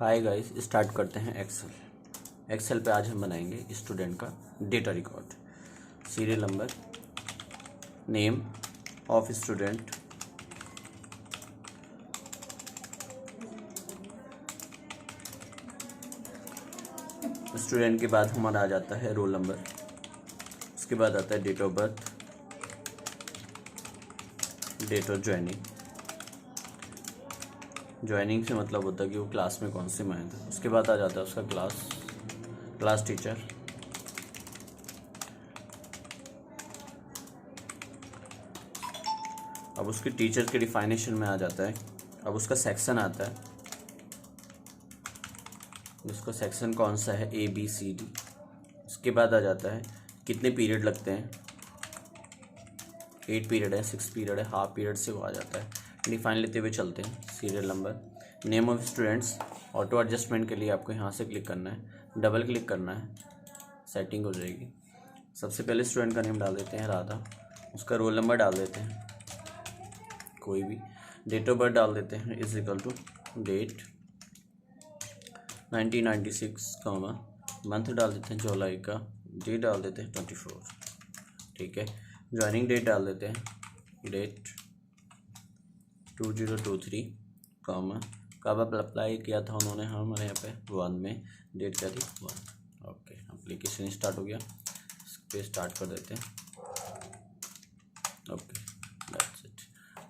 Hi guys, start करते हैं Excel पे आज हम बनाएंगे स्टूडेंट का data record. Serial number, name of student, student के बाद हमारा आ जाता है रोल नंबर, उसके बाद आता है date of birth, date of joining से मतलब होता है कि वो क्लास में कौन से में आया था। उसके बाद आ जाता है उसका क्लास टीचर, अब उसके टीचर के डिफाइनेशन में आ जाता है। अब उसका सेक्शन आता है, उसका सेक्शन कौन सा है, ABCD। उसके बाद आ जाता है कितने पीरियड लगते हैं, 8 पीरियड है, 6 पीरियड है, हाफ पीरियड से वो आ जाता है। डिफाइन लेते हुए चलते हैं। Serial number, name of students, auto adjustment के लिए आपको यहाँ से क्लिक करना है, डबल क्लिक करना है, सेटिंग हो जाएगी। सबसे पहले स्टूडेंट का नेम डाल देते हैं राधा, उसका रोल नंबर डाल देते हैं कोई भी, डेट ऑफ बर्थ डाल देते हैं = डेट 1996, मंथ डाल देते हैं जुलाई का, डे डाल देते हैं 24, ठीक है। ज्वाइनिंग डेट डाल देते हैं, डेट 2023, कब अप्लाई किया था उन्होंने, हमारे यहाँ पे 1 में, डेट क्या थी 1। ओके, एप्लीकेशन स्टार्ट हो गया, इस पर स्टार्ट कर देते हैं। Okay, that's it.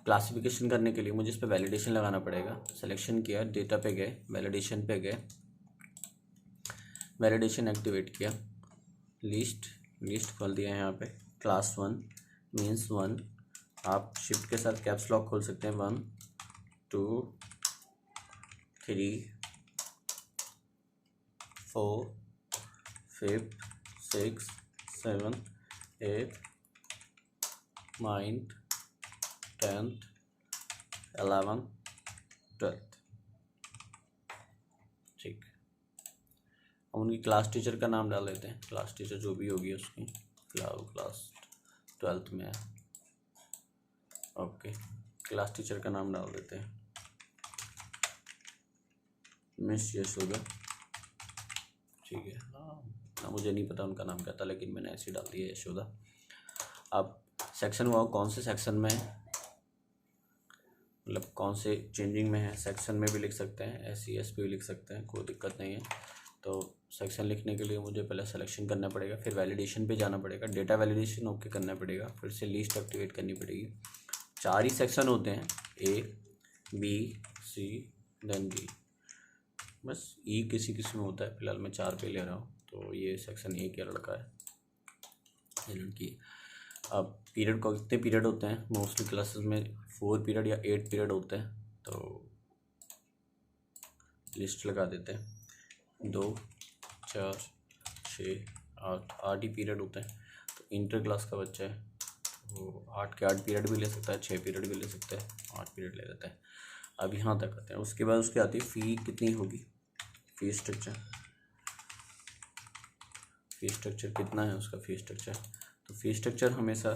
क्लासिफिकेशन करने के लिए मुझे इस पर वैलिडेशन लगाना पड़ेगा। सिलेक्शन किया, डेटा पे गए, वैलिडेशन पे गए, वैलिडेशन एक्टिवेट किया, लिस्ट खोल दिया यहाँ पे। क्लास 1 मीन्स 1, आप शिफ्ट के साथ कैप्स लॉक खोल सकते हैं। 1 2 3 4 5 6 7 8 9 10 11 12, ठीक। हम उनकी क्लास टीचर का नाम डाल देते हैं, क्लास टीचर जो भी होगी उसकी, क्लास 12th में है। ओके, क्लास टीचर का नाम डाल देते हैं मिस यशोदा, ठीक है। ना मुझे नहीं पता उनका नाम क्या था, लेकिन मैंने ऐसे डाल दिया यशोदा। अब सेक्शन वो कौन से सेक्शन में है, मतलब कौन से चेंजिंग में है, सेक्शन में भी लिख सकते हैं, SES पे भी लिख सकते हैं, कोई दिक्कत नहीं है। तो सेक्शन लिखने के लिए मुझे पहले सिलेक्शन करना पड़ेगा, फिर वैलिडेशन पे जाना पड़ेगा, डेटा वैलिडेशन ओके करना पड़ेगा, फिर से लिस्ट एक्टिवेट करनी पड़ेगी। 4 ही सेक्शन होते हैं, A B C then D, बस E किसी किसी में होता है। फिलहाल मैं 4 पे ले रहा हूँ, तो ये सेक्शन A का लड़का है, ये लड़की है। अब पीरियड को कितने पीरियड होते हैं, मोस्टली क्लासेस में 4 पीरियड या 8 पीरियड होते हैं, तो लिस्ट लगा देते हैं। 2 4 6 8 ही पीरियड होते हैं। तो इंटर क्लास का बच्चा है, वो 8 के 8 पीरियड भी ले सकता है, 6 पीरियड भी ले सकता है, 8 पीरियड ले लेता है। अब यहाँ तक आते हैं। उसके बाद उसकी आती है फ़ी कितनी होगी, फ़ी स्ट्रक्चर कितना है उसका फ़ी स्ट्रक्चर। तो फ़ी स्ट्रक्चर हमेशा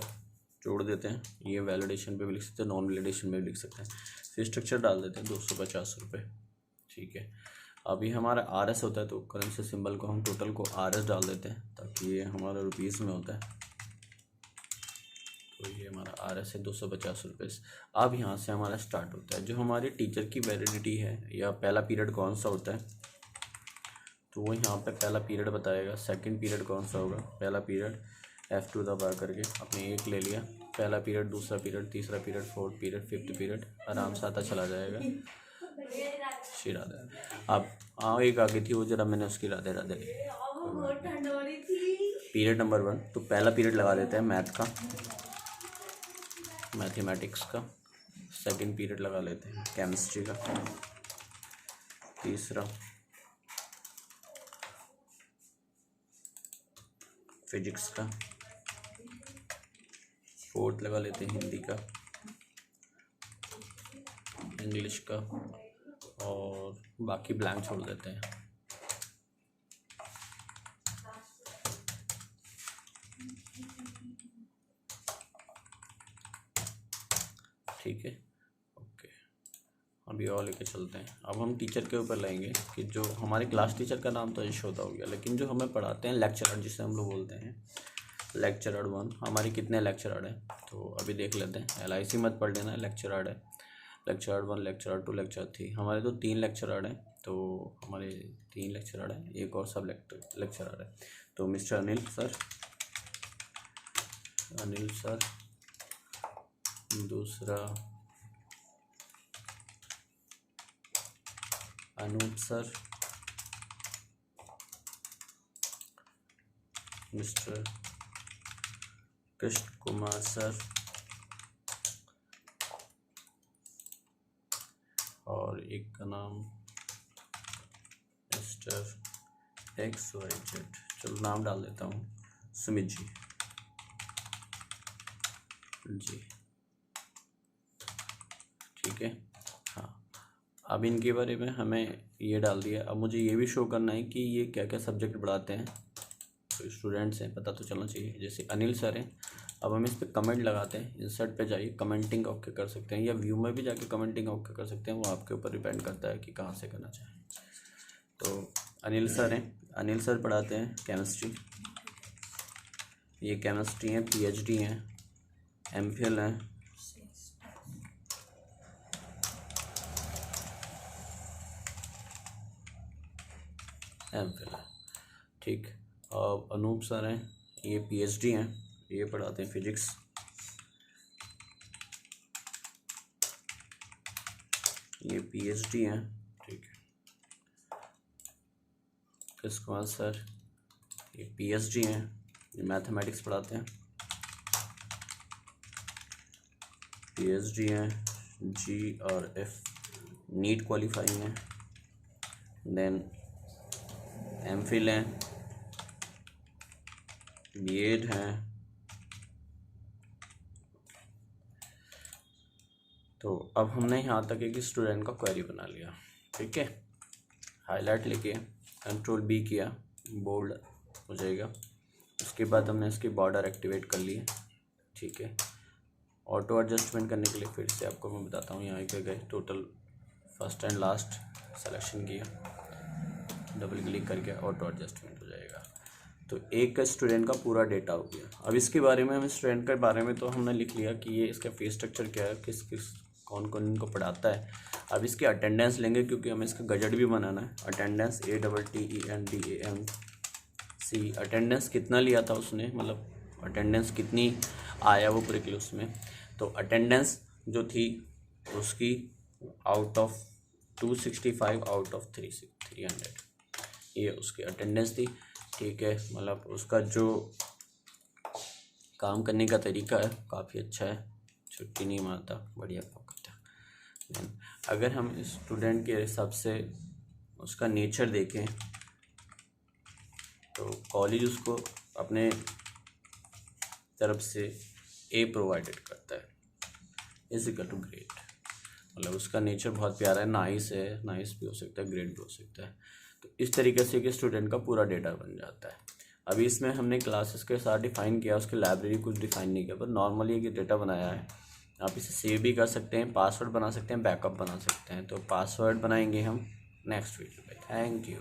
जोड़ देते हैं, ये वैलिडेशन पे भी लिख सकते हैं, नॉन वैलिडेशन में भी लिख सकते हैं। फ़ी स्ट्रक्चर डाल देते हैं 250 रुपये, ठीक है। अभी हमारा RS होता है, तो करेंसी सिंबल को हम टोटल को RS डाल देते हैं, ताकि ये हमारा रुपीज़ में होता है। तो ये हमारा RS है 250 रुपये। अब यहाँ से हमारा स्टार्ट होता है जो हमारी टीचर की वैलिडिटी है, या पहला पीरियड कौन सा होता है, तो वो यहाँ पे पहला पीरियड बताएगा। सेकंड पीरियड कौन सा होगा, पहला पीरियड F2 दबा करके आपने 1 ले लिया, पहला पीरियड, दूसरा पीरियड, तीसरा period, 4th period, 5th period, आराम से आता चला जाएगा। श्री राधे। अब एक आगे थी वो, जरा मैंने उसकी राधे राधे ली। पीरियड नंबर 1, तो पहला पीरियड लगा देते हैं मैथ का, मैथमेटिक्स का। सेकंड पीरियड लगा लेते हैं केमिस्ट्री का, तीसरा फिजिक्स का, 4th लगा लेते हैं हिंदी का, इंग्लिश का, और बाकी ब्लैंक छोड़ देते हैं। ठीक है, ओके। और अभी और लेके चलते हैं। अब हम टीचर के ऊपर लाएंगे कि जो हमारे क्लास टीचर का नाम तो यशोदा हो गया, लेकिन जो हमें पढ़ाते हैं लेक्चरर, जिसे हम लोग बोलते हैं लेक्चरर 1, हमारे कितने लेक्चरर हैं तो अभी देख लेते हैं। LIC मत पढ़ लेना, लेक्चरर है लेक्चरर 1, लेक्चरर 2, लेक्चरर 3, हमारे तो 3 लेक्चरर हैं। तो हमारे 3 लेक्चरर हैं, एक और सब लेक्चरर है। तो मिस्टर अनिल सर, दूसरा Anoop sir, mister Krishna Kumar sir, और एक का नाम मिस्टर XYZ, चलो नाम डाल देता हूँ सुमित जी। ठीक है, हाँ। अब इनके बारे में हमें ये डाल दिया। अब मुझे ये भी शो करना है कि ये क्या क्या सब्जेक्ट पढ़ाते हैं, तो स्टूडेंट्स हैं पता तो चलना चाहिए। जैसे अनिल सर हैं, अब हम इस पर कमेंट लगाते हैं। इंसर्ट पे जाइए, कमेंटिंग ओके कर सकते हैं, या व्यू में भी जाके कमेंटिंग ओके कर सकते हैं, वो आपके ऊपर डिपेंड करता है कि कहाँ से करना चाहें। तो अनिल सर हैं, अनिल सर पढ़ाते हैं केमिस्ट्री। ये केमिस्ट्री हैं, PhD हैं, MPhil हैं, MPhil है। ठीक। अब अनूप सर हैं, ये PhD हैं, ये पढ़ाते हैं फिजिक्स। ये PhD हैं। ठीक है। कृष्ण कुमार सर, ये PhD हैं, ये मैथमेटिक्स पढ़ाते हैं, PhD हैं, G और F, नीट क्वालिफाइंग हैं। देन MPhil हैं, B.Ed हैं। तो अब हमने यहाँ तक एक स्टूडेंट का क्वेरी बना लिया। ठीक है, हाईलाइट लेके Ctrl+B किया, बोल्ड हो जाएगा। उसके बाद हमने इसकी बॉर्डर एक्टिवेट कर ली है। ठीक है, ऑटो एडजस्टमेंट करने के लिए फिर से आपको मैं बताता हूँ। यहाँ पे गए, total first and last selection किया, डबल क्लिक करके ऑटो एडजस्टमेंट हो जाएगा। तो एक स्टूडेंट का पूरा डेटा हो गया। अब इसके बारे में, हम स्टूडेंट के बारे में तो हमने लिख लिया कि ये इसका फीस स्ट्रक्चर क्या है, किस कौन कौन इनको पढ़ाता है। अब इसकी अटेंडेंस लेंगे, क्योंकि हमें इसका गजट भी बनाना है। अटेंडेंस ATTENDANCE, अटेंडेंस कितना लिया था उसने, मतलब अटेंडेंस कितनी आया वो पूरे क्लास में। तो अटेंडेंस जो थी उसकी आउट ऑफ 265 आउट ऑफ 300, ये उसकी अटेंडेंस थी। ठीक है, मतलब उसका जो काम करने का तरीका है काफ़ी अच्छा है, छुट्टी नहीं मारता, बढ़िया काम करता है। अगर हम स्टूडेंट के हिसाब से उसका नेचर देखें तो कॉलेज उसको अपने तरफ से A प्रोवाइडेड करता है, इक्वल टू ग्रेड। मतलब उसका नेचर बहुत प्यारा है, नाइस भी हो सकता है, ग्रेड भी हो सकता है। तो इस तरीके से कि स्टूडेंट का पूरा डेटा बन जाता है। अभी इसमें हमने क्लासेस के साथ डिफ़ाइन किया, उसकी लाइब्रेरी कुछ डिफ़ाइन नहीं किया, पर नॉर्मली ये डेटा बनाया है। आप इसे सेव भी कर सकते हैं, पासवर्ड बना सकते हैं, बैकअप बना सकते हैं। तो पासवर्ड बनाएंगे हम नेक्स्ट वीडियो पे। Thank you.